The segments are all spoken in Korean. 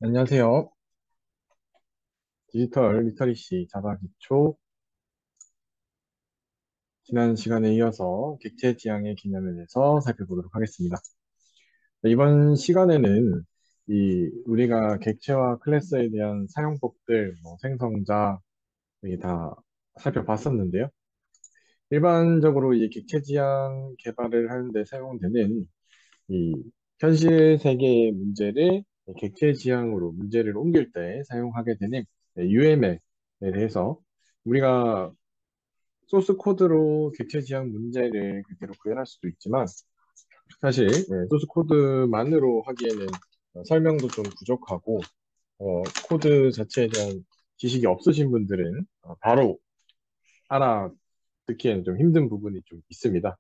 안녕하세요. 디지털 리터리시 자바 기초 지난 시간에 이어서 객체 지향의 개념에 대해서 살펴보도록 하겠습니다. 네, 이번 시간에는 우리가 객체와 클래스에 대한 사용법들, 생성자 이게 다 살펴봤었는데요. 일반적으로 이 객체 지향 개발을 하는데 사용되는 이 현실 세계의 문제를 객체 지향으로 문제를 옮길 때 사용하게 되는 UML에 대해서 우리가 소스 코드로 객체 지향 문제를 그대로 구현할 수도 있지만 사실 소스 코드만으로 하기에는 설명도 좀 부족하고 코드 자체에 대한 지식이 없으신 분들은 바로 알아듣기에는 좀 힘든 부분이 좀 있습니다.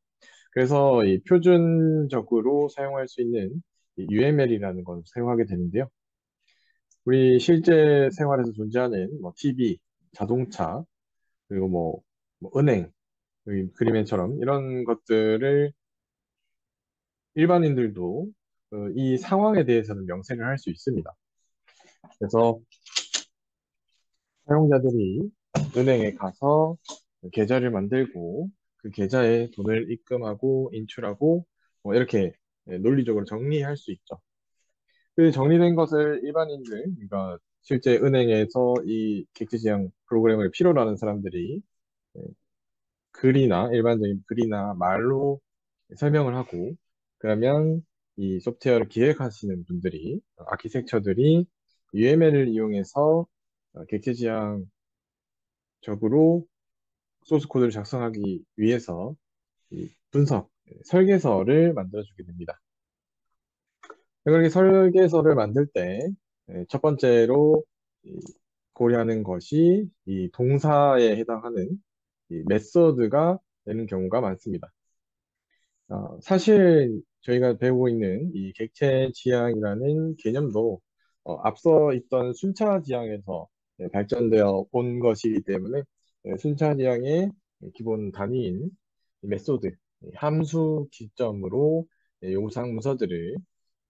그래서 이 표준적으로 사용할 수 있는 UML이라는 걸 사용하게 되는데요. 우리 실제 생활에서 존재하는 TV, 자동차, 그리고 은행, 여기 그림에처럼 이런 것들을 일반인들도 이 상황에 대해서는 명세를 할 수 있습니다. 그래서 사용자들이 은행에 가서 계좌를 만들고 그 계좌에 돈을 입금하고 인출하고 이렇게 논리적으로 정리할 수 있죠. 그 정리된 것을 일반인들, 그러니까 실제 은행에서 이 객지지향 프로그램을 필요로 하는 사람들이 예, 글이나 일반적인 글이나 말로 설명을 하고 그러면 이 소프트웨어를 기획하시는 분들이 아키텍처들이 UML을 이용해서 객체지향적으로 소스 코드를 작성하기 위해서 이 분석 설계서를 만들어주게 됩니다. 그렇게 설계서를 만들 때 첫 번째로 이 고려하는 것이 이 동사에 해당하는 이 메소드가 되는 경우가 많습니다. 사실 저희가 배우고 있는 이 객체 지향이라는 개념도 앞서 있던 순차 지향에서 발전되어 온 것이기 때문에 순차 지향의 기본 단위인 이 메소드, 이 함수 기점으로 용상 문서들을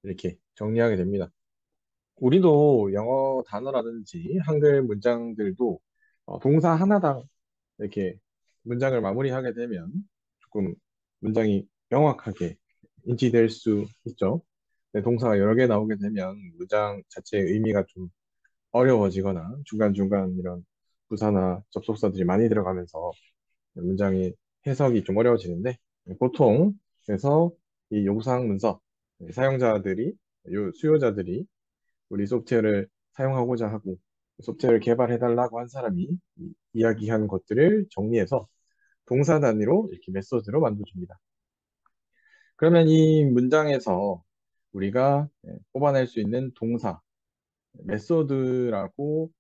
이렇게 정리하게 됩니다. 우리도 영어 단어라든지 한글 문장들도 동사 하나당 이렇게 문장을 마무리하게 되면 조금 문장이 명확하게 인지될 수 있죠. 근데 동사가 여러 개 나오게 되면 문장 자체의 의미가 좀 어려워지거나 중간중간 이런 부사나 접속사들이 많이 들어가면서 문장의 해석이 좀 어려워지는데 보통 그래서 이 요구사항 문서 사용자들이 수요자들이 우리 소프트웨어를 사용하고자 하고 소프트웨어를 개발해달라고 한 사람이 이야기한 것들을 정리해서 동사 단위로 이렇게 메소드로 만들어줍니다. 그러면 이 문장에서 우리가 뽑아낼 수 있는 동사, 메소드라고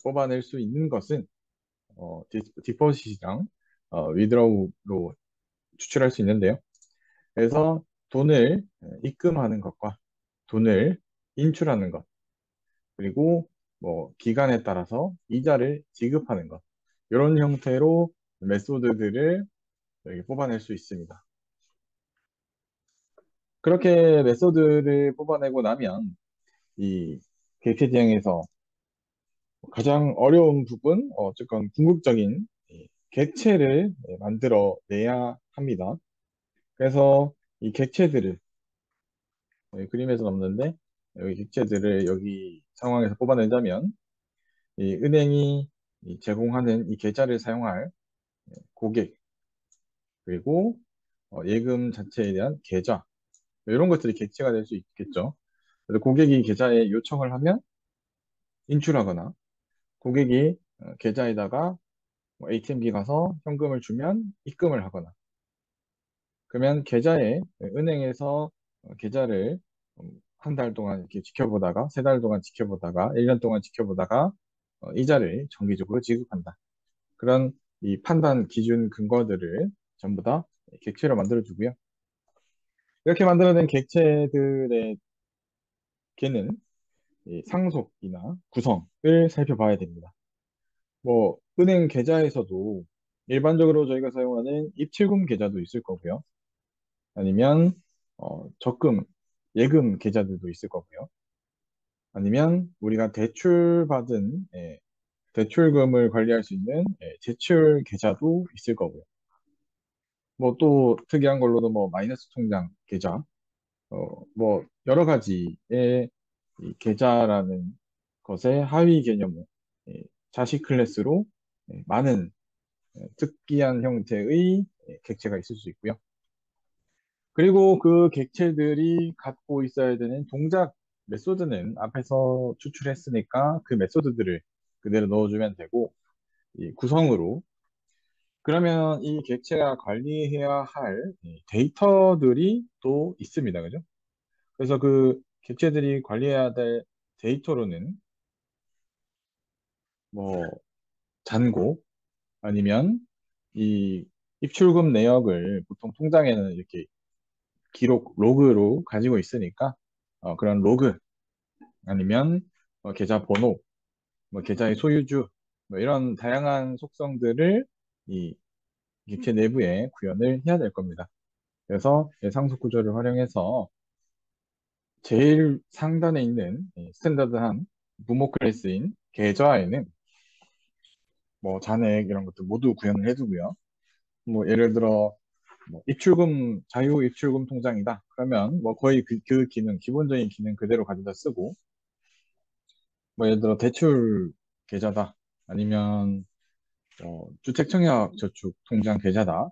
뽑아낼 수 있는 것은 디포짓이랑 위드로우로 추출할 수 있는데요. 그래서 돈을 입금하는 것과 돈을 인출하는 것, 그리고 기간에 따라서 이자를 지급하는 것, 이런 형태로 메소드들을 여기 뽑아낼 수 있습니다. 그렇게 메소드를 뽑아내고 나면 이 객체 지향에서 가장 어려운 부분, 어쨌건 궁극적인 이 객체를 만들어 내야 합니다. 그래서 이 객체들을 여기 그림에서 없는데 여기 객체들을 여기 상황에서 뽑아내자면 이 은행이 제공하는 이 계좌를 사용할 고객 그리고 예금 자체에 대한 계좌 이런 것들이 객체가 될 수 있겠죠. 그래서 고객이 계좌에 요청을 하면 인출하거나 고객이 계좌에다가 ATM기 가서 현금을 주면 입금을 하거나 그러면 계좌에 은행에서 계좌를 한 달 동안 이렇게 지켜보다가 세 달 동안 지켜보다가 1년 동안 지켜보다가 이자를 정기적으로 지급한다. 그런 이 판단 기준 근거들을 전부 다 객체로 만들어 주고요. 이렇게 만들어낸 객체들의 개는 이 상속이나 구성을 살펴봐야 됩니다. 은행 계좌에서도 일반적으로 저희가 사용하는 입출금 계좌도 있을 거고요. 아니면 적금, 예금 계좌들도 있을 거고요. 아니면 우리가 대출받은 대출금을 관리할 수 있는 제출 계좌도 있을 거고요. 뭐 또 특이한 걸로도 뭐 마이너스 통장 계좌, 뭐 여러 가지의 이 계좌라는 것의 하위 개념을 자식 클래스로 많은 특이한 형태의 객체가 있을 수 있고요. 그리고 그 객체들이 갖고 있어야 되는 동작 메소드는 앞에서 추출했으니까 그 메소드들을 그대로 넣어주면 되고, 이 구성으로 그러면 이 객체가 관리해야 할 데이터들이 또 있습니다. 그죠? 그래서 그 객체들이 관리해야 될 데이터로는 뭐 잔고 아니면 이 입출금 내역을 보통 통장에는 이렇게 기록 로그로 가지고 있으니까 그런 로그 아니면 계좌 번호, 뭐 계좌의 소유주 뭐 이런 다양한 속성들을 이 객체 내부에 구현을 해야 될 겁니다. 그래서 상수 구조를 활용해서 제일 상단에 있는 이 스탠다드한 부모 클래스인 계좌에는 뭐 잔액 이런 것들 모두 구현을 해두고요. 뭐 예를 들어 뭐 입출금 자유 입출금 통장이다. 그러면 뭐 거의 그 기능 기본적인 기능 그대로 가져다 쓰고 뭐 예를 들어 대출 계좌다. 아니면 주택청약 저축 통장 계좌다.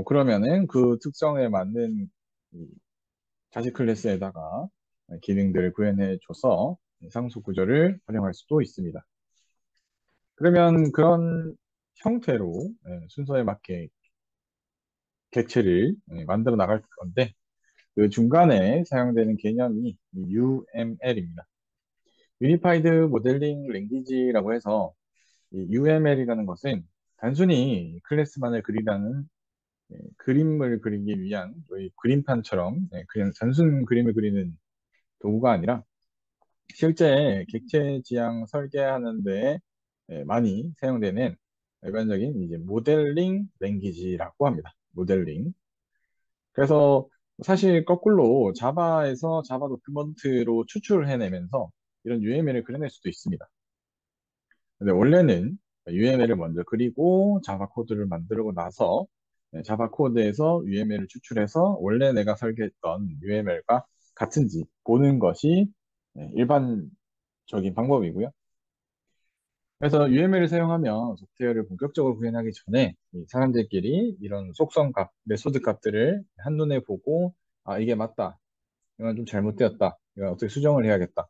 그러면은 그 특성에 맞는 이 자식 클래스에다가 기능들을 구현해 줘서 상수 구조를 활용할 수도 있습니다. 그러면 그런 형태로 순서에 맞게 객체를 만들어 나갈 건데 그 중간에 사용되는 개념이 UML입니다. 유니파이드 모델링 랭귀지라고 해서 이 UML이라는 것은 단순히 클래스만을 그리라는 그림을 그리기 위한 저희 그림판처럼 그냥 단순 그림을 그리는 도구가 아니라 실제 객체 지향 설계하는 데 많이 사용되는 일반적인 이제 모델링 랭귀지라고 합니다. 모델링. 그래서 사실 거꾸로 자바에서 자바 도큐먼트로 추출을 해내면서 이런 UML을 그려낼 수도 있습니다. 근데 원래는 UML을 먼저 그리고 자바 코드를 만들고 나서 자바 코드에서 UML을 추출해서 원래 내가 설계했던 UML과 같은지 보는 것이 일반적인 방법이고요. 그래서 UML을 사용하면 소프트웨어를 본격적으로 구현하기 전에 이 사람들끼리 이런 속성 값, 메소드 값들을 한눈에 보고 아, 이게 맞다. 이건 좀 잘못되었다. 이건 어떻게 수정을 해야겠다.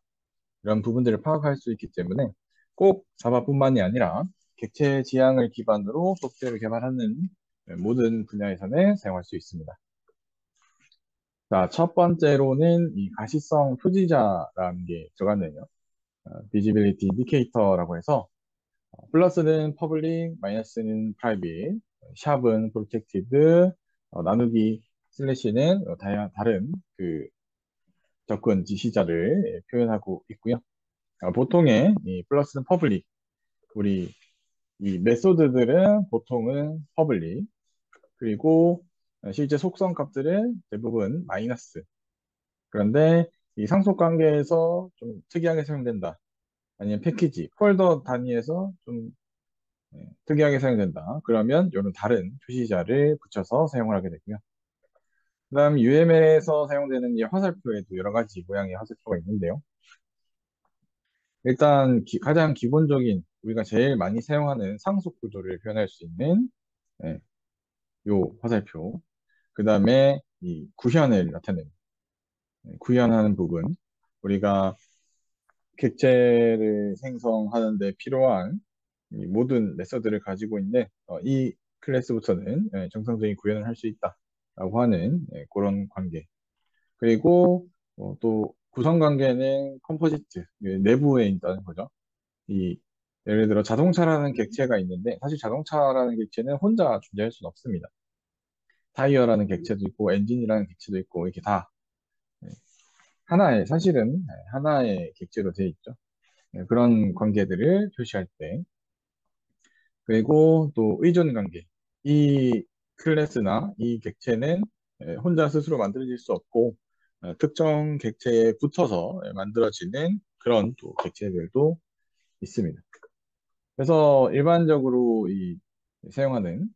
이런 부분들을 파악할 수 있기 때문에 꼭 자바뿐만이 아니라 객체 지향을 기반으로 소프트웨어를 개발하는 모든 분야에서는 사용할 수 있습니다. 자, 첫 번째로는 이 가시성 표지자라는 게 들어갔네요. 비지빌리티 인디케이터라고 해서 플러스는 퍼블릭, 마이너스는 프라이빗, 샵은 프로텍티드, 나누기 슬래시는 다른 그 접근 지시자를 표현하고 있고요. 보통의 이 플러스는 퍼블릭, 우리 이 메소드들은 보통은 퍼블릭, 그리고 실제 속성 값들은 대부분 마이너스. 그런데 이 상속 관계에서 좀 특이하게 사용된다. 아니면 패키지, 폴더 단위에서 좀 특이하게 사용된다. 그러면 이런 다른 표시자를 붙여서 사용을 하게 되고요. 그다음 UML에서 사용되는 이 화살표에도 여러 가지 모양의 화살표가 있는데요. 일단 가장 기본적인 우리가 제일 많이 사용하는 상속 구조를 표현할 수 있는 예, 요 화살표. 그다음에 이 구현을 나타내는 구현하는 부분. 우리가 객체를 생성하는 데 필요한 이 모든 메서드를 가지고 있는 이 클래스부터는 정상적인 구현을 할 수 있다라고 하는 그런 관계. 그리고 또 구성 관계는 컴포지트 내부에 있다는 거죠. 이 예를 들어 자동차라는 객체가 있는데 사실 자동차라는 객체는 혼자 존재할 수는 없습니다. 타이어라는 객체도 있고 엔진이라는 객체도 있고 이렇게 다 하나의 사실은 하나의 객체로 되어 있죠. 그런 관계들을 표시할 때 그리고 또 의존 관계. 이 클래스나 이 객체는 혼자 스스로 만들어질 수 없고 특정 객체에 붙어서 만들어지는 그런 또 객체들도 있습니다. 그래서 일반적으로 사용하는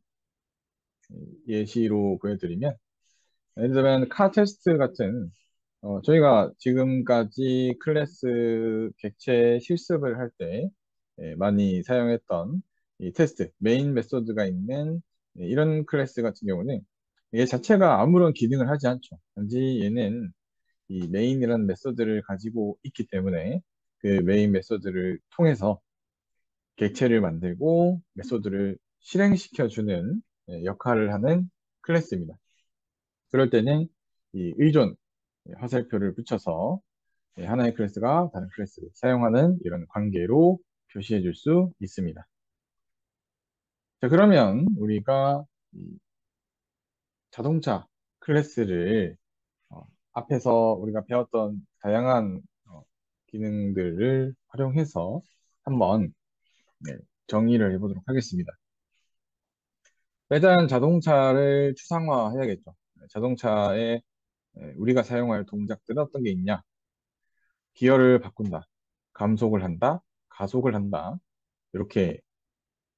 예시로 보여드리면, 예를 들면 카 테스트 같은 저희가 지금까지 클래스 객체 실습을 할 때 많이 사용했던 이 테스트, 메인 메소드가 있는 이런 클래스 같은 경우는 얘 자체가 아무런 기능을 하지 않죠. 단지 얘는 이 메인이라는 메소드를 가지고 있기 때문에 그 메인 메소드를 통해서 객체를 만들고 메소드를 실행시켜주는 역할을 하는 클래스입니다. 그럴 때는 이 의존 화살표를 붙여서 하나의 클래스가 다른 클래스를 사용하는 이런 관계로 표시해 줄 수 있습니다. 자, 그러면 우리가 이 자동차 클래스를 앞에서 우리가 배웠던 다양한 기능들을 활용해서 한번 정의를 해보도록 하겠습니다. 일단 자동차를 추상화해야겠죠. 자동차에 우리가 사용할 동작들은 어떤 게 있냐? 기어를 바꾼다, 감속을 한다, 가속을 한다. 이렇게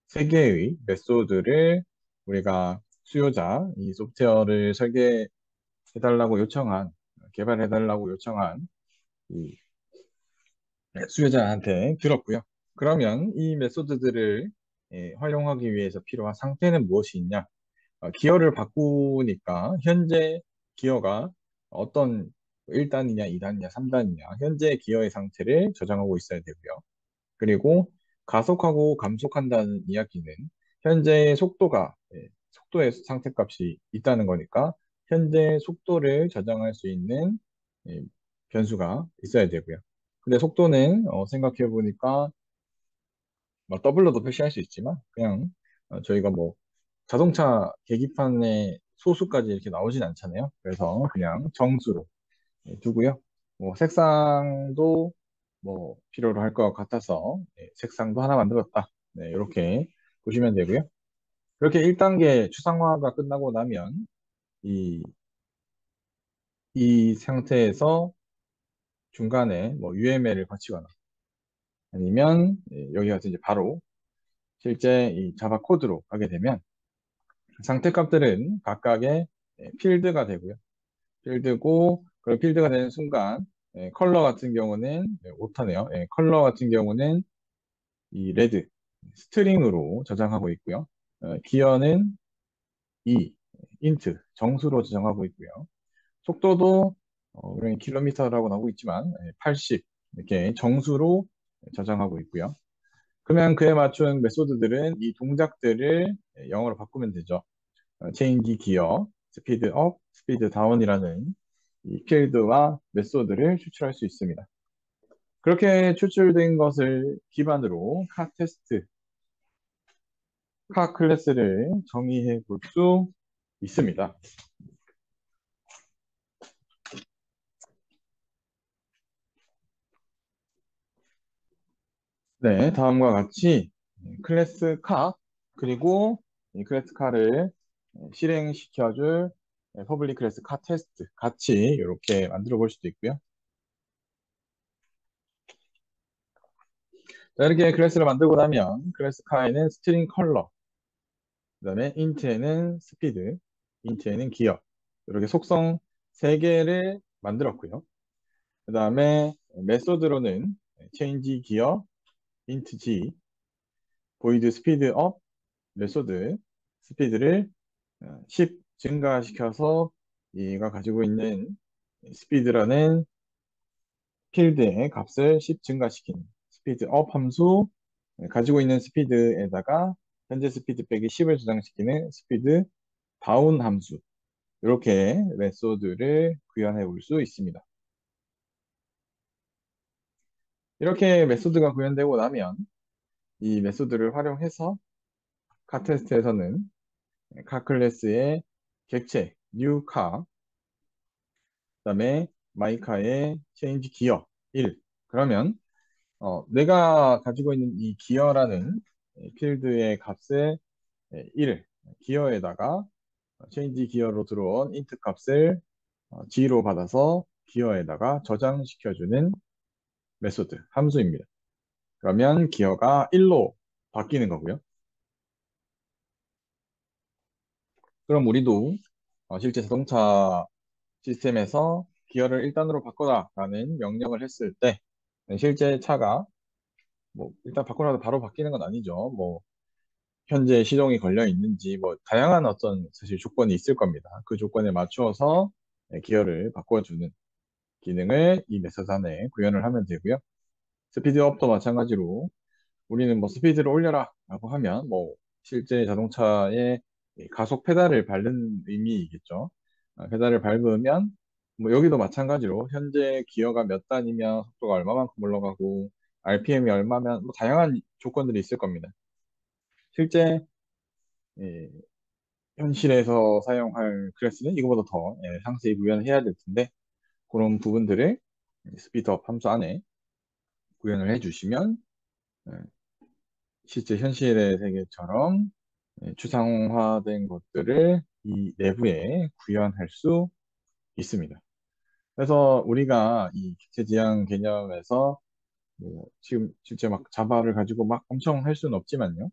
세 개의 메소드를 우리가 수요자, 이 소프트웨어를 설계해달라고 요청한, 개발해달라고 요청한 이 수요자한테 들었고요. 그러면 이 메소드들을 활용하기 위해서 필요한 상태는 무엇이 있냐? 기어를 바꾸니까 현재 기어가 어떤 1단이냐, 2단이냐, 3단이냐 현재 기어의 상태를 저장하고 있어야 되고요. 그리고 가속하고 감속한다는 이야기는 현재의 속도의 상태값이 있다는 거니까 현재 속도를 저장할 수 있는 예, 변수가 있어야 되고요. 근데 속도는 생각해 보니까 뭐 더블로도 표시할 수 있지만 그냥 저희가 뭐 자동차 계기판에 소수까지 이렇게 나오진 않잖아요. 그래서 그냥 정수로 두고요. 뭐 색상도 뭐 필요로 할 것 같아서 색상도 하나 만들었다. 네, 이렇게 보시면 되고요. 그렇게 1단계 추상화가 끝나고 나면 이, 이 상태에서 중간에 뭐 UML을 거치거나 아니면 여기 가서 이제 바로 실제 이 자바 코드로 가게 되면 상태 값들은 각각의 필드가 되고요. 필드고 그 필드가 되는 순간 컬러 같은 경우는 오타네요. 컬러 같은 경우는 이 레드 스트링으로 저장하고 있고요. 기어는 E 인트 정수로 저장하고 있고요. 속도도 우리 킬로미터라고 나오고 있지만 80 이렇게 정수로 저장하고 있고요. 그러면 그에 맞춘 메소드들은 이 동작들을 영어로 바꾸면 되죠. 체인지 기어, 스피드 업, 스피드 다운이라는 이 필드와 메소드를 추출할 수 있습니다. 그렇게 추출된 것을 기반으로 카 테스트, 카 클래스를 정의해 볼 수 있습니다. 네, 다음과 같이 클래스 카 그리고 이 클래스 카를 실행시켜줄 퍼블릭 클래스 카 테스트 같이 이렇게 만들어 볼 수도 있고요. 자, 이렇게 클래스를 만들고 나면 클래스 카에는 스트링 컬러, 그 다음에 인트에는 스피드, 인트에는 기어 이렇게 속성 3개를 만들었고요. 그 다음에 메소드로는 change 기어, int g, void speed up 메소드 스피드를 10 증가시켜서 얘가 가지고 있는 스피드라는 필드의 값을 10 증가시키는 스피드 업 함수 가지고 있는 스피드에다가 현재 스피드 빼기 10을 저장시키는 스피드 다운 함수 이렇게 메소드를 구현해 볼 수 있습니다. 이렇게 메소드가 구현되고 나면 이 메소드를 활용해서 카 테스트에서는 카 클래스의 객체 new car 그다음에 마이카의 change 기어 1 그러면 내가 가지고 있는 이 기어라는 필드의 값을 1 기어에다가 change 기어로 들어온 int 값을 G로 받아서 기어에다가 저장시켜주는 메소드, 함수입니다. 그러면 기어가 1로 바뀌는 거고요. 그럼 우리도 실제 자동차 시스템에서 기어를 1단으로 바꿔라라는 명령을 했을 때 실제 차가 뭐 일단 바꿔라도 바로 바뀌는 건 아니죠. 뭐 현재 시동이 걸려 있는지 뭐 다양한 어떤 사실 조건이 있을 겁니다. 그 조건에 맞추어서 기어를 바꿔주는 기능을 이 메서드 안에 구현을 하면 되고요. 스피드업도 마찬가지로 우리는 뭐 스피드를 올려라 라고 하면 뭐 실제 자동차의 이 가속 페달을 밟는 의미이겠죠. 페달을 밟으면 뭐 여기도 마찬가지로 현재 기어가 몇 단이면 속도가 얼마만큼 올라가고 RPM이 얼마면 뭐 다양한 조건들이 있을 겁니다. 실제 예, 현실에서 사용할 클래스는 이거보다 더 상세히 구현을 해야 될 텐데 그런 부분들을 스피드업 함수 안에 구현을 해주시면 예, 실제 현실의 세계처럼 추상화된 것들을 이 내부에 구현할 수 있습니다. 그래서 우리가 이 객체 지향 개념에서 뭐 지금 실제 막 자바를 가지고 막 엄청 할 수는 없지만요.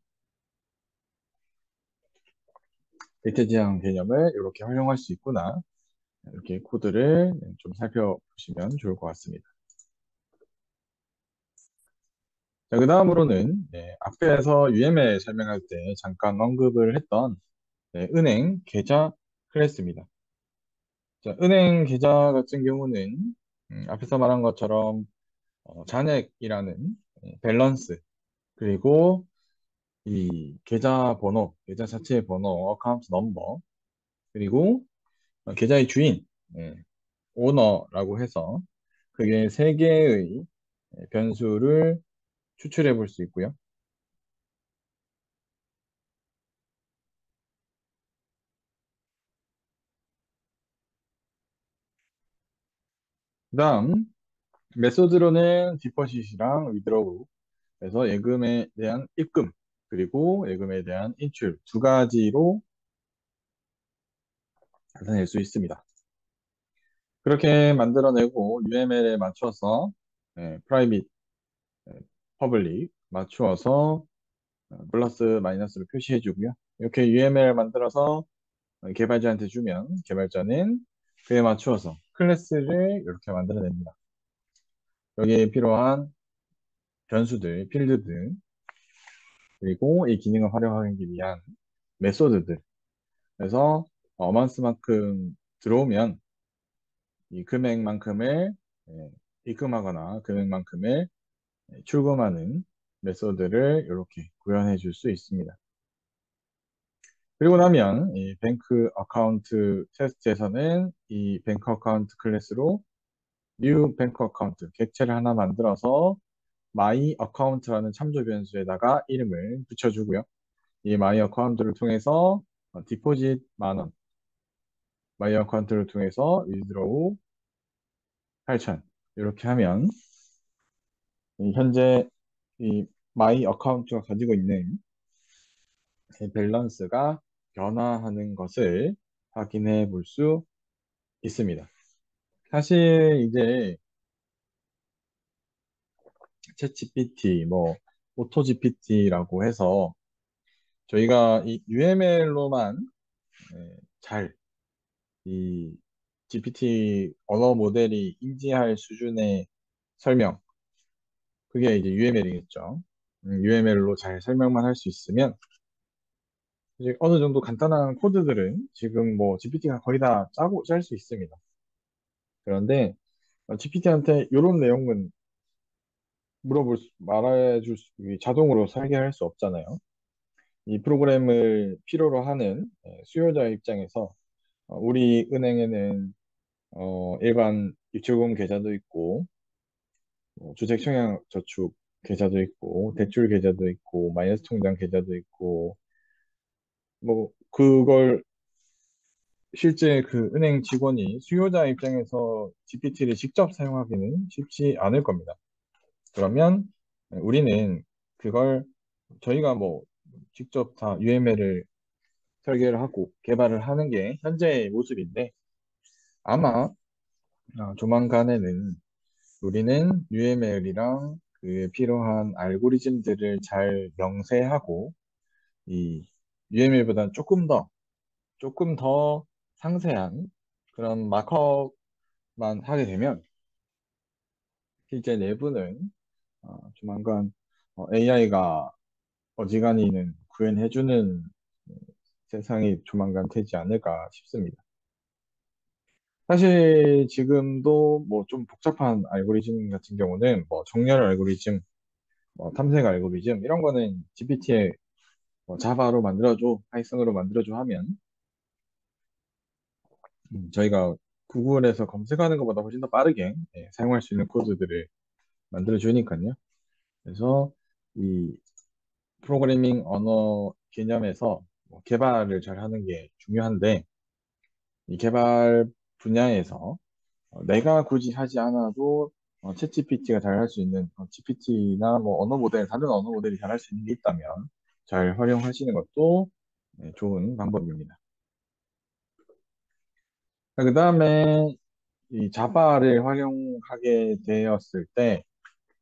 객체 지향 개념을 이렇게 활용할 수 있구나. 이렇게 코드를 좀 살펴보시면 좋을 것 같습니다. 자, 그 다음으로는 앞에서 UML 설명할 때 잠깐 언급을 했던 은행 계좌 클래스입니다. 자, 은행 계좌 같은 경우는 앞에서 말한 것처럼 잔액이라는 밸런스 그리고 이 계좌 번호, 계좌 자체의 번호, 어카운트 넘버 그리고 계좌의 주인, 오너라고 해서 그게 세 개의 변수를 추출해 볼 수 있고요. 그다음 메소드로는 디포짓이랑 위드로우 그래서 예금에 대한 입금 그리고 예금에 대한 인출 두 가지로 나타낼 수 있습니다. 그렇게 만들어내고 UML에 맞춰서 프라이빗, 퍼블릭 맞추어서 플러스 마이너스를 표시해 주고요. 이렇게 UML 만들어서 개발자한테 주면 개발자는 그에 맞추어서 클래스를 이렇게 만들어냅니다. 여기에 필요한 변수들, 필드들, 그리고 이 기능을 활용하기 위한 메소드들. 그래서 어만스만큼 들어오면 이 금액만큼을 입금하거나 금액만큼을 출금하는 메소드를 이렇게 구현해 줄 수 있습니다. 그리고 나면 이 뱅크 어카운트 테스트에서는 이 뱅크 어카운트 클래스로 new 뱅크 어카운트 객체를 하나 만들어서 my 어카운트라는 참조 변수에다가 이름을 붙여주고요. 이 my 어카운트를 통해서 디포짓 만 원, my 어카운트를 통해서 withdraw 8천 이렇게 하면 현재 이 my 어카운트가 가지고 있는 밸런스가 변화하는 것을 확인해 볼 수 있습니다. 사실 이제 챗 GPT, 뭐 오토 GPT라고 해서 저희가 이 UML로만 잘 이 GPT 언어 모델이 인지할 수준의 설명, 그게 이제 UML이겠죠. UML로 잘 설명만 할 수 있으면 이제 어느 정도 간단한 코드들은 지금 뭐 GPT가 거의 다 짜고 짤 수 있습니다. 그런데 GPT한테 이런 내용은 말해줄 수, 자동으로 설계할 수 없잖아요. 이 프로그램을 필요로 하는 수요자 입장에서 우리 은행에는 일반 입출금 계좌도 있고 주택 청약 저축 계좌도 있고 대출 계좌도 있고 마이너스 통장 계좌도 있고 뭐 그걸 실제 그 은행 직원이 수요자 입장에서 GPT를 직접 사용하기는 쉽지 않을 겁니다. 그러면 우리는 그걸 저희가 뭐 직접 다 UML을 설계를 하고 개발을 하는 게 현재의 모습인데 아마 조만간에는 우리는 UML이랑 그에 필요한 알고리즘들을 잘 명세하고 이 UML보다는 조금 더 상세한 그런 마크업만 하게 되면 실제 내부는 조만간 AI가 어지간히는 구현해주는 세상이 조만간 되지 않을까 싶습니다. 사실 지금도 뭐 좀 복잡한 알고리즘 같은 경우는 뭐 정렬 알고리즘, 뭐 탐색 알고리즘 이런 거는 GPT에 자바로 만들어줘, 파이썬으로 만들어줘 하면 저희가 구글에서 검색하는 것보다 훨씬 더 빠르게 사용할 수 있는 코드들을 만들어 주니까요. 그래서 이 프로그래밍 언어 개념에서 뭐 개발을 잘 하는 게 중요한데 이 개발 분야에서 내가 굳이 하지 않아도 챗GPT가 잘 할 수 있는 GPT나 뭐 언어 모델, 다른 언어 모델이 잘 할 수 있는 게 있다면 잘 활용하시는 것도 좋은 방법입니다. 그 다음에 이 자바를 활용하게 되었을 때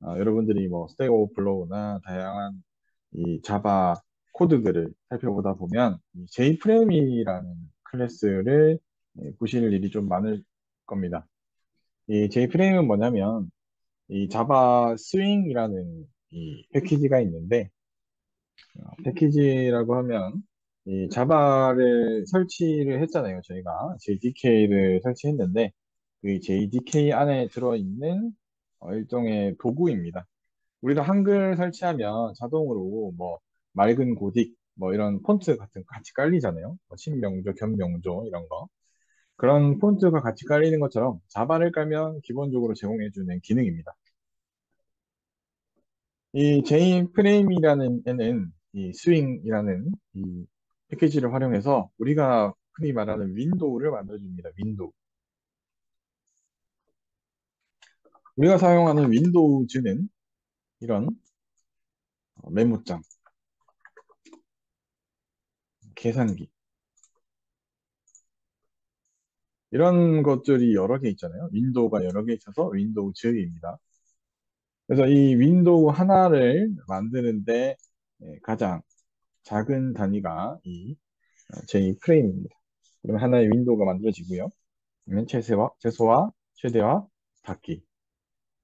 여러분들이 뭐 스택 오버플로우나 다양한 이 자바 코드들을 살펴보다 보면 이 JFrame이라는 클래스를 보실 일이 좀 많을 겁니다. 이 JFrame은 뭐냐면 이 자바 스윙이라는 이 패키지가 있는데 패키지라고 하면 이 자바를 설치를 했잖아요. 저희가 JDK를 설치했는데 그 JDK 안에 들어있는 일종의 도구입니다. 우리도 한글 설치하면 자동으로 뭐 맑은 고딕 뭐 이런 폰트 같은 거 같이 깔리잖아요. 뭐 신명조, 견명조 이런 거. 그런 폰트가 같이 깔리는 것처럼 자바를 깔면 기본적으로 제공해주는 기능입니다. 이 JFrame이라는 애는 이 스윙이라는 이 패키지를 활용해서 우리가 흔히 말하는 윈도우를 만들어줍니다. 윈도우. 우리가 사용하는 윈도우즈는 이런 메모장, 계산기 이런 것들이 여러 개 있잖아요. 윈도우가 여러 개 있어서 윈도우즈입니다. 그래서 이 윈도우 하나를 만드는데 가장 작은 단위가 이 JFrame입니다. 그럼 하나의 윈도우가 만들어지고요. 그러면 최소화, 최대화, 닫기.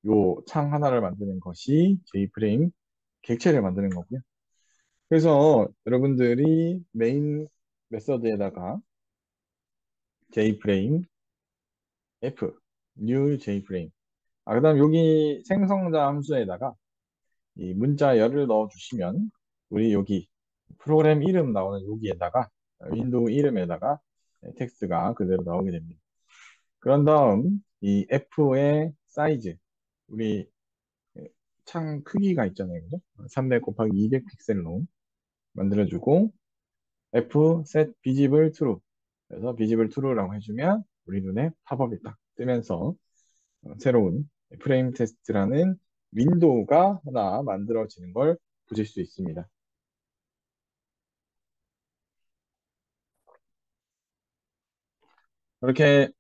요 창 하나를 만드는 것이 J프레임 객체를 만드는 거고요. 그래서 여러분들이 메인 메서드에다가 J프레임 F, new J프레임. 그다음 여기 생성자 함수에다가 이 문자 열을 넣어 주시면 우리 여기 프로그램 이름 나오는 여기에다가 윈도우 이름에다가 텍스트가 그대로 나오게 됩니다. 그런 다음 이 F의 사이즈 우리 창 크기가 있잖아요. 그죠? 300 곱하기 200 픽셀로 만들어주고 F set visible true 그래서 visible true라고 해주면 우리 눈에 팝업이 딱 뜨면서 새로운 프레임 테스트라는 윈도우가 하나 만들어지는 걸 보실 수 있습니다. 이렇게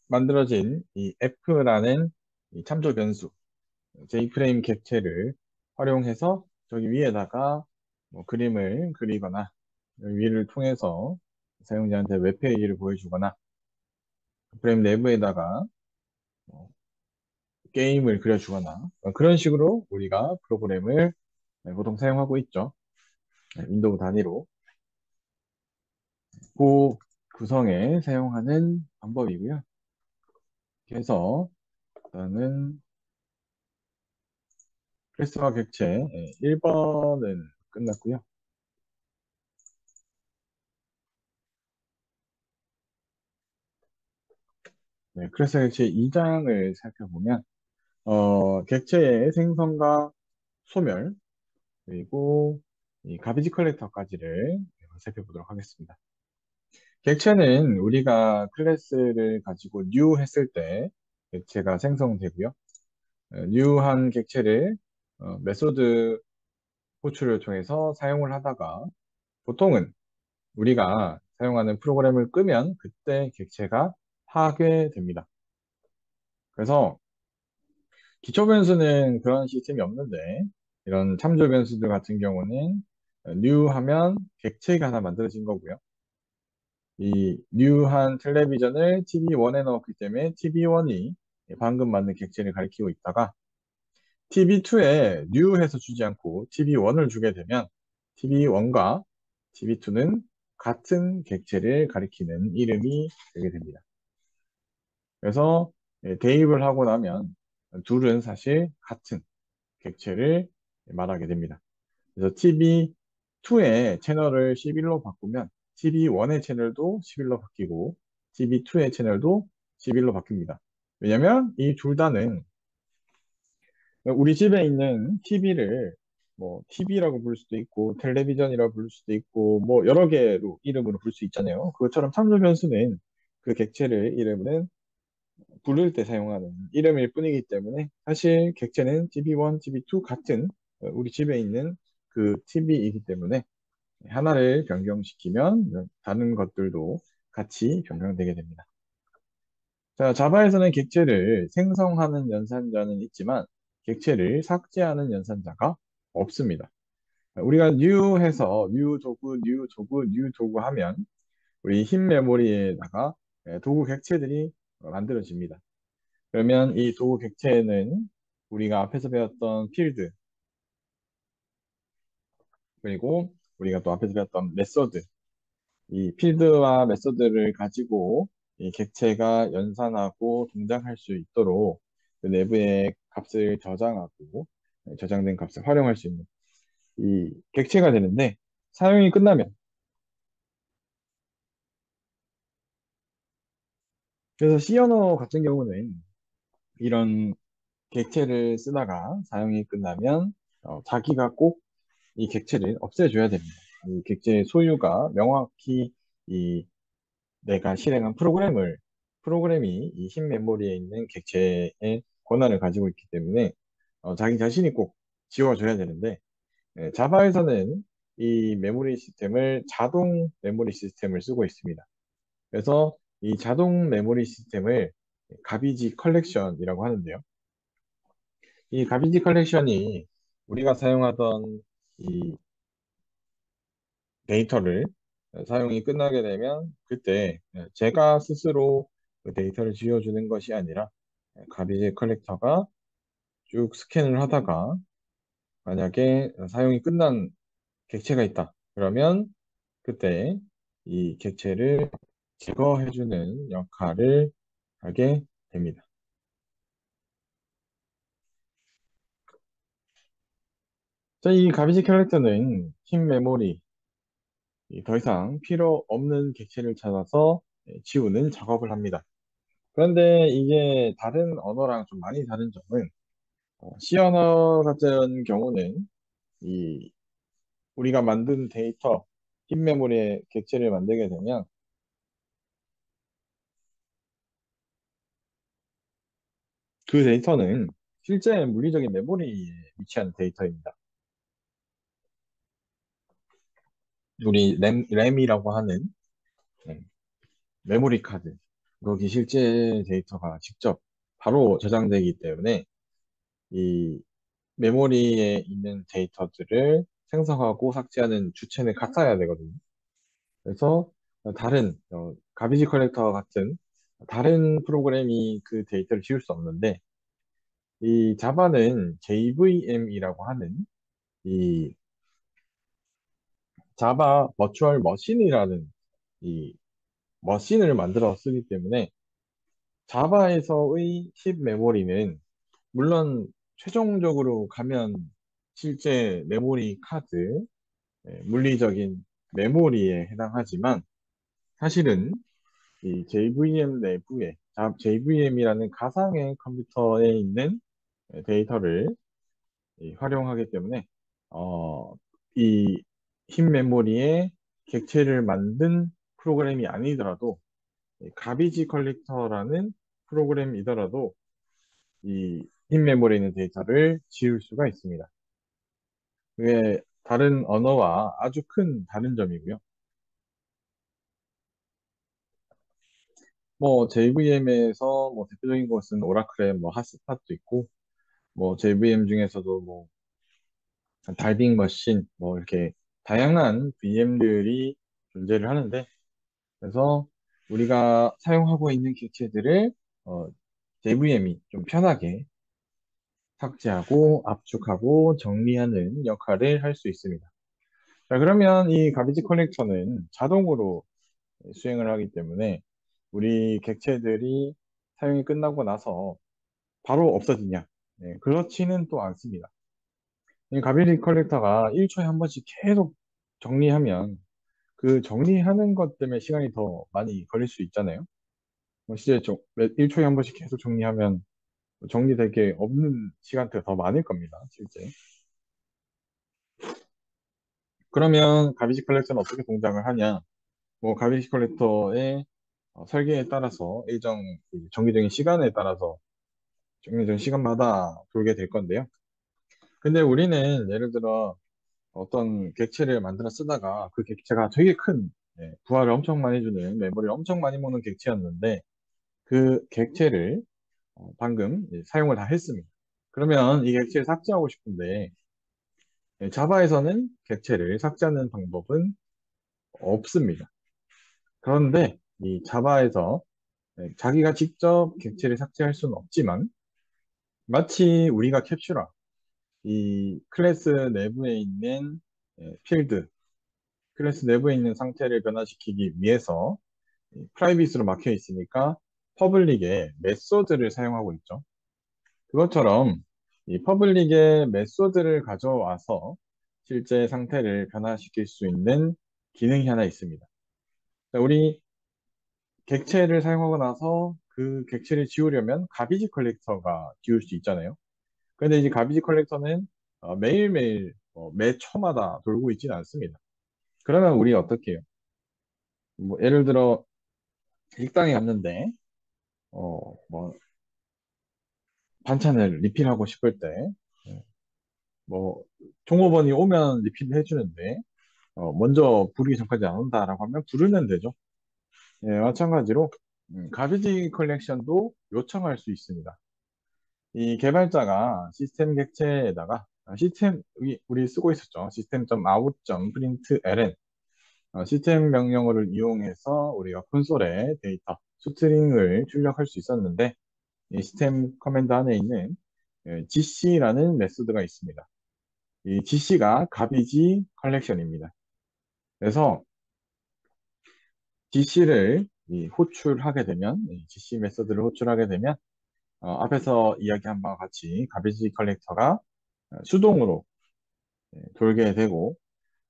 만들어진 이 F라는 이 참조 변수 J프레임 객체를 활용해서 저기 위에다가 뭐 그림을 그리거나 위를 통해서 사용자한테 웹페이지를 보여주거나 프레임 내부에다가 뭐 게임을 그려주거나 그런 식으로 우리가 프로그램을 보통 사용하고 있죠. 윈도우 단위로 그 구성에 사용하는 방법이고요. 그래서 일단은 클래스와 객체 1번은 끝났고요. 네, 클래스 객체 2장을 살펴보면 객체의 생성과 소멸 그리고 이 가비지 컬렉터까지를 살펴보도록 하겠습니다. 객체는 우리가 클래스를 가지고 new 했을 때 객체가 생성되고요. new한 객체를 메소드 호출을 통해서 사용을 하다가 보통은 우리가 사용하는 프로그램을 끄면 그때 객체가 파괴됩니다. 그래서 기초 변수는 그런 시스템이 없는데, 이런 참조 변수들 같은 경우는 new 하면 객체가 하나 만들어진 거고요. 이 new한 텔레비전을 TV1에 넣었기 때문에 TV1이 방금 만든 객체를 가리키고 있다가 TV2에 new 해서 주지 않고 TV1을 주게 되면 TV1과 TV2는 같은 객체를 가리키는 이름이 되게 됩니다. 그래서 대입을 하고 나면 둘은 사실 같은 객체를 말하게 됩니다. 그래서 TV2의 채널을 11로 바꾸면 TV1의 채널도 11로 바뀌고 TV2의 채널도 11로 바뀝니다. 왜냐면 이 둘 다는 우리 집에 있는 TV를 뭐 TV라고 부를 수도 있고 텔레비전이라고 부를 수도 있고 뭐 여러 개로 이름으로 부를 수 있잖아요. 그것처럼 참조 변수는 그 객체를 이름은 부를 때 사용하는 이름일 뿐이기 때문에 사실 객체는 TV1, TV2 같은 우리 집에 있는 그 TV이기 때문에 하나를 변경시키면 다른 것들도 같이 변경되게 됩니다. 자, 자바에서는 객체를 생성하는 연산자는 있지만 객체를 삭제하는 연산자가 없습니다. 우리가 new 해서 new 도구, new 도구, new 도구 하면 우리 흰 메모리에다가 도구 객체들이 만들어집니다. 그러면 이 도구 객체는 우리가 앞에서 배웠던 필드, 그리고 우리가 또 앞에서 배웠던 메서드, 이 필드와 메서드를 가지고 이 객체가 연산하고 동작할 수 있도록 그 내부의 값을 저장하고 저장된 값을 활용할 수 있는 이 객체가 되는데 사용이 끝나면 그래서 C 언어 같은 경우는 이런 객체를 쓰다가 사용이 끝나면 자기가 꼭 이 객체를 없애줘야 됩니다. 이 객체의 소유가 명확히 이 내가 실행한 프로그램이 이 흰 메모리에 있는 객체의 권한을 가지고 있기 때문에 자기 자신이 꼭 지워줘야 되는데 자바에서는 이 메모리 시스템을 자동 메모리 시스템을 쓰고 있습니다. 그래서 이 자동 메모리 시스템을 가비지 컬렉션이라고 하는데요. 이 가비지 컬렉션이 우리가 사용하던 이 데이터를 사용이 끝나게 되면 그때 제가 스스로 그 데이터를 지워주는 것이 아니라 가비지 컬렉터가 쭉 스캔을 하다가 만약에 사용이 끝난 객체가 있다. 그러면 그때 이 객체를 제거해주는 역할을 하게 됩니다. 자, 이 가비지 컬렉터는 흰 메모리, 더 이상 필요 없는 객체를 찾아서 지우는 작업을 합니다. 그런데 이게 다른 언어랑 좀 많이 다른 점은 C 언어 같은 경우는 이 우리가 만든 데이터, 흰 메모리의 객체를 만들게 되면 그 데이터는 실제 물리적인 메모리에 위치한 데이터입니다. 우리 램이라고 하는 네, 메모리 카드, 거기 실제 데이터가 직접 바로 저장되기 때문에 이 메모리에 있는 데이터들을 생성하고 삭제하는 주체는 같아야 되거든요. 그래서 다른 가비지 컬렉터 같은 다른 프로그램이 그 데이터를 지울 수 없는데 이 자바는 JVM이라고 하는 이 자바 버추얼 머신이라는 이 머신을 만들어 쓰기 때문에 자바에서의 힙 메모리는 물론 최종적으로 가면 실제 메모리 카드, 물리적인 메모리에 해당하지만 사실은 이 JVM 내부에 JVM이라는 가상의 컴퓨터에 있는 데이터를 활용하기 때문에 어, 이 흰 메모리에 객체를 만든 프로그램이 아니더라도 가비지 컬렉터라는 프로그램이더라도 이 흰 메모리에 있는 데이터를 지울 수가 있습니다. 그게 다른 언어와 아주 큰 다른 점이고요. 뭐 JVM에서 뭐 대표적인 것은 오라클의 뭐 핫스팟도 있고 뭐 JVM 중에서도 뭐 다이빙 머신, 뭐 이렇게 다양한 VM들이 존재를 하는데, 그래서 우리가 사용하고 있는 객체들을 JVM이 좀 편하게 삭제하고 압축하고 정리하는 역할을 할 수 있습니다. 자, 그러면 이 가비지 컬렉터는 자동으로 수행을 하기 때문에 우리 객체들이 사용이 끝나고 나서 바로 없어지냐? 네, 그렇지는 또 않습니다. 이 가비지 컬렉터가 1초에 한 번씩 계속 정리하면 그 정리하는 것 때문에 시간이 더 많이 걸릴 수 있잖아요. 실제 1초에 한 번씩 계속 정리하면 정리될 게 없는 시간대가 더 많을 겁니다. 실제. 그러면 가비지 컬렉터는 어떻게 동작을 하냐? 뭐 가비지 컬렉터의 설계에 따라서 일정 정기적인 시간에 따라서 정기적인 시간마다 돌게 될 건데요. 근데 우리는 예를 들어 어떤 객체를 만들어 쓰다가 그 객체가 되게 큰 부하를 엄청 많이 주는 메모리를 엄청 많이 먹는 객체였는데 그 객체를 방금 사용을 다 했습니다. 그러면 이 객체를 삭제하고 싶은데 자바에서는 객체를 삭제하는 방법은 없습니다. 그런데 이 자바에서 자기가 직접 객체를 삭제할 수는 없지만 마치 우리가 캡슐화 이 클래스 내부에 있는 필드 클래스 내부에 있는 상태를 변화시키기 위해서 프라이빗으로 막혀 있으니까 퍼블릭의 메소드를 사용하고 있죠. 그것처럼 이 퍼블릭의 메소드를 가져와서 실제 상태를 변화시킬 수 있는 기능이 하나 있습니다. 자, 우리 객체를 사용하고 나서 그 객체를 지우려면 가비지 컬렉터가 지울 수 있잖아요. 근데 이제 가비지 컬렉터는 매일매일 매 초마다 돌고 있지는 않습니다. 그러면 우리 어떻게 해요? 뭐 예를 들어 식당에 갔는데 뭐 반찬을 리필하고 싶을 때 뭐 종업원이 오면 리필을 해주는데 먼저 부르기 전까지 안 온다라고 하면 부르면 되죠. 예, 마찬가지로 가비지 컬렉션도 요청할 수 있습니다. 이 개발자가 시스템 객체에다가 시스템 우리 쓰고 있었죠. system.out.println 시스템 명령어를 이용해서 우리가 콘솔에 데이터 스트링을 출력할 수 있었는데 이 시스템 커맨드 안에 있는 gc라는 메소드가 있습니다. 이 gc가 가비지 컬렉션입니다. 그래서 gc를 호출하게 되면 gc 메소드를 호출하게 되면 앞에서 이야기한 바와 같이 가비지 컬렉터가 수동으로 돌게 되고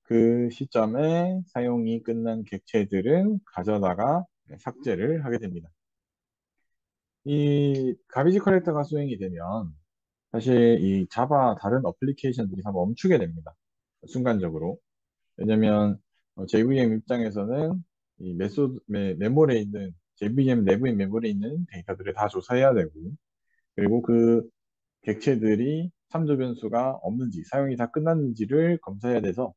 그 시점에 사용이 끝난 객체들은 가져다가 삭제를 하게 됩니다. 이 가비지 컬렉터가 수행이 되면 사실 이 자바 다른 어플리케이션들이 다 멈추게 됩니다. 순간적으로. 왜냐면 JVM 입장에서는 이 메모리에 있는 JVM 내부의 메모리에 있는 데이터들을 다 조사해야 되고 그리고 그 객체들이 참조 변수가 없는지 사용이 다 끝났는지를 검사해야 돼서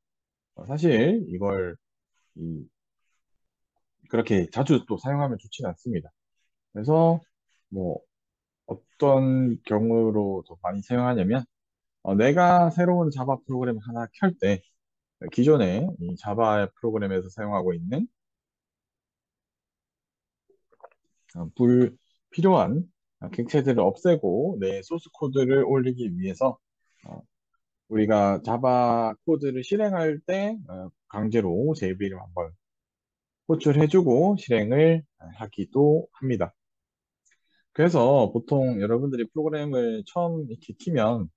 사실 이걸 이 그렇게 자주 또 사용하면 좋지는 않습니다. 그래서 뭐 어떤 경우로 더 많이 사용하냐면 내가 새로운 자바 프로그램 하나 켤 때 기존에 이 자바 프로그램에서 사용하고 있는 불필요한 객체들을 없애고 내 소스 코드를 올리기 위해서 어, 우리가 자바 코드를 실행할 때 강제로 JV를 한번 호출해주고 실행을 하기도 합니다. 그래서 보통 여러분들이 프로그램을 처음 이렇게 키면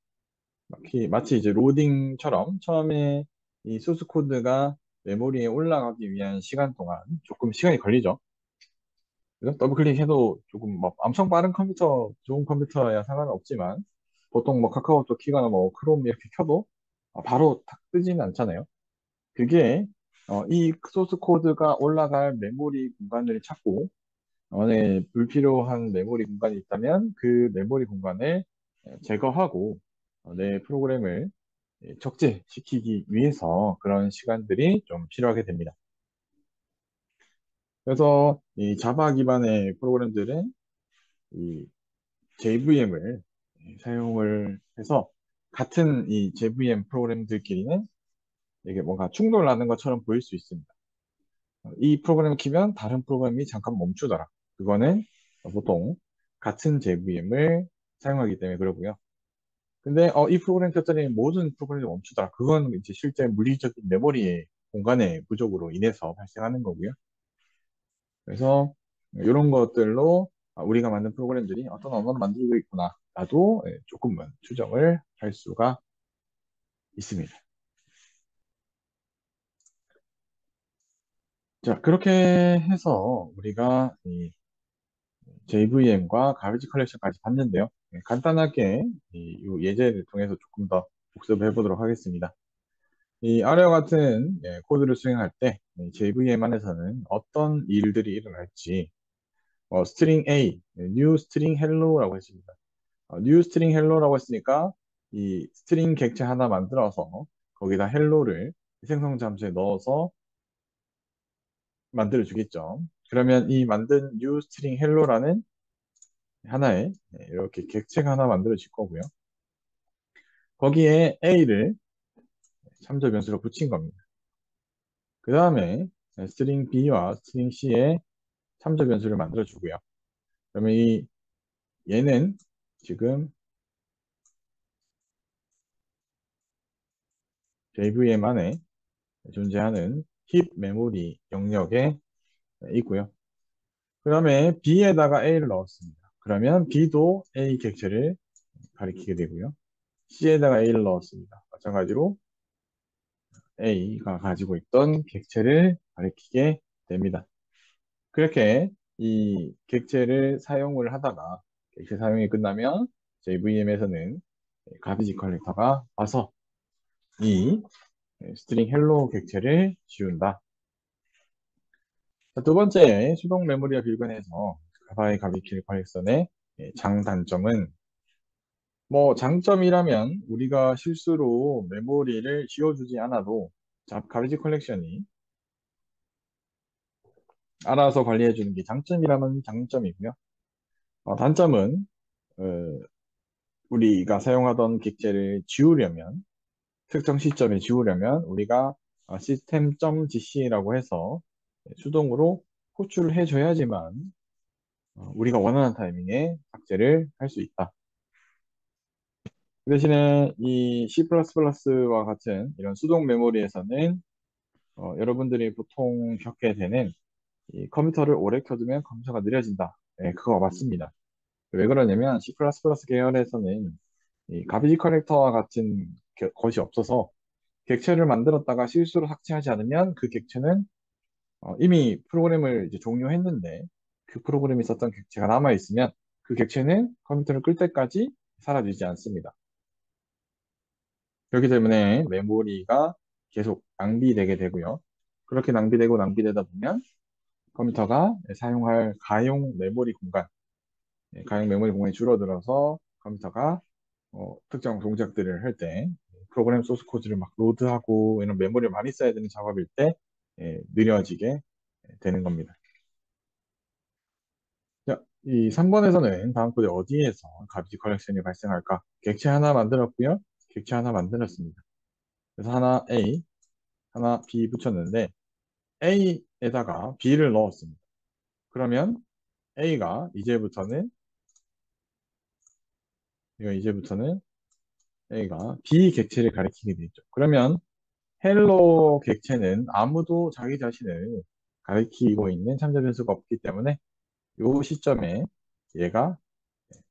마치 이제 로딩처럼 처음에 이 소스 코드가 메모리에 올라가기 위한 시간 동안 조금 시간이 걸리죠. 그래서 더블 클릭해도 조금 막 엄청 빠른 컴퓨터, 좋은 컴퓨터야 상관은 없지만 보통 뭐 카카오톡 키거나 뭐 크롬 이렇게 켜도 바로 탁 뜨지는 않잖아요. 그게 이 소스 코드가 올라갈 메모리 공간을 찾고 안에 불필요한 메모리 공간이 있다면 그 메모리 공간을 제거하고 내 프로그램을 적재시키기 위해서 그런 시간들이 좀 필요하게 됩니다. 그래서 이 자바 기반의 프로그램들은 이 JVM을 사용을 그래서 같은 이 JVM 프로그램들끼리는 이게 뭔가 충돌하는 것처럼 보일 수 있습니다. 이 프로그램을 키면 다른 프로그램이 잠깐 멈추더라. 그거는 보통 같은 JVM을 사용하기 때문에 그러고요. 근데 이 프로그램 켰더니 모든 프로그램이 멈추더라. 그건 이제 실제 물리적인 메모리의 공간의 부족으로 인해서 발생하는 거고요. 그래서 이런 것들로 우리가 만든 프로그램들이 어떤 언어를 만들고 있구나. 나도 조금은 추정을 할 수가 있습니다. 자, 그렇게 해서 우리가 이 JVM과 가베지 컬렉션까지 봤는데요. 간단하게 이 예제를 통해서 조금 더 복습을 해보도록 하겠습니다. 이 아래와 같은 코드를 수행할 때 JVM 안에서는 어떤 일들이 일어날지 string A, new string hello라고 했습니다. new string hello라고 했으니까 이 스트링 객체 하나 만들어서 거기다 hello를 생성 잠수에 넣어서 만들어 주겠죠. 그러면 이 만든 new string hello라는 하나의 이렇게 객체가 하나 만들어질 거고요. 거기에 A를 참조 변수로 붙인 겁니다. 그 다음에 string B와 string C에 참조 변수를 만들어 주고요. 그러면 이 얘는 지금 JVM 안에 존재하는 힙 메모리 영역에 있고요. 그 다음에 B에다가 A를 넣었습니다. 그러면 B도 A 객체를 가리키게 되고요. C에다가 A를 넣었습니다. 마찬가지로 A가 가지고 있던 객체를 가리키게 됩니다. 그렇게 이 객체를 사용을 하다가 객체 사용이 끝나면 JVM에서는 가비지 컬렉터가 와서 이 스트링 헬로 객체를 지운다. 자, 두 번째, 수동 메모리와 빌근해서 자바의 가비킬 컬렉션의 장단점은 뭐 장점이라면 우리가 실수로 메모리를 지워주지 않아도 가비지 컬렉션이 알아서 관리해주는 게 장점이라면 장점이고요. 단점은 어, 우리가 사용하던 객체를 지우려면 특정 시점에 지우려면 우리가 system.gc라고 해서 수동으로 호출을 해줘야지만 우리가 원하는 타이밍에 삭제를 할 수 있다. 그 대신에 이 C++와 같은 이런 수동 메모리에서는 여러분들이 보통 겪게 되는 이 컴퓨터를 오래 켜두면 컴퓨터가 느려진다. 네, 그거 맞습니다. 왜 그러냐면 C++ 계열에서는 이 가비지 커넥터와 같은 것이 없어서 객체를 만들었다가 실수로 삭제하지 않으면 그 객체는 이미 프로그램을 이제 종료했는데 그 프로그램이 썼던 객체가 남아있으면 그 객체는 컴퓨터를 끌 때까지 사라지지 않습니다. 그렇기 때문에 메모리가 계속 낭비되게 되고요. 그렇게 낭비되고 낭비되다 보면 컴퓨터가 사용할 가용 메모리 공간이 줄어들어서 컴퓨터가 특정 동작들을 할 때 프로그램 소스 코드를 막 로드하고 이런 메모리를 많이 써야 되는 작업일 때 느려지게 되는 겁니다. 자, 이 3번에서는 다음 코드 어디에서 가비지 컬렉션이 발생할까? 객체 하나 만들었고요. 객체 하나 만들었습니다. 그래서 하나 A, 하나 B 붙였는데 A에다가 B를 넣었습니다. 그러면 이제부터는 A가 B 객체를 가리키게 되죠. 그러면 헬로 객체는 아무도 자기 자신을 가리키고 있는 참조 변수가 없기 때문에 이 시점에 얘가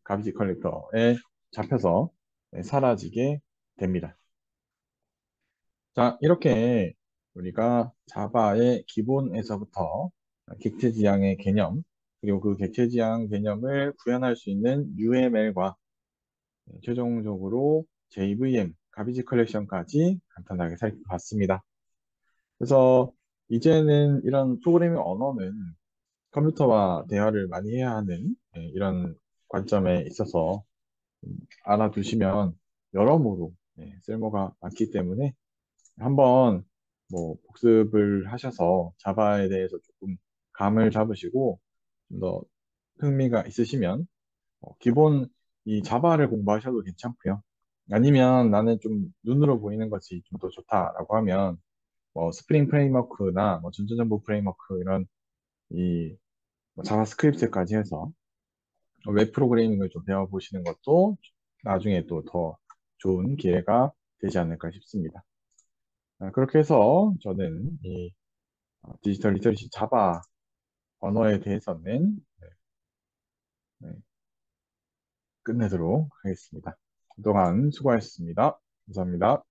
가비지 컬렉터에 잡혀서 사라지게 됩니다. 자, 이렇게 우리가 자바의 기본에서부터 객체 지향의 개념, 그리고 그 객체 지향 개념을 구현할 수 있는 UML과 최종적으로 JVM, 가비지 컬렉션까지 간단하게 살펴봤습니다. 그래서 이제는 이런 프로그래밍 언어는 컴퓨터와 대화를 많이 해야 하는 이런 관점에 있어서 알아두시면 여러모로 쓸모가 많기 때문에 한번 뭐 복습을 하셔서 자바에 대해서 조금 감을 잡으시고 좀 더 흥미가 있으시면 기본 이 자바를 공부하셔도 괜찮고요. 아니면 나는 좀 눈으로 보이는 것이 좀 더 좋다라고 하면 뭐 스프링 프레임워크나 뭐 전자정보 프레임워크 이런 이 자바스크립트까지 해서 웹 프로그래밍을 좀 배워보시는 것도 나중에 또 더 좋은 기회가 되지 않을까 싶습니다. 그렇게 해서 저는 이 디지털 리터러시 자바 언어에 대해서는 네, 끝내도록 하겠습니다. 그동안 수고하셨습니다. 감사합니다.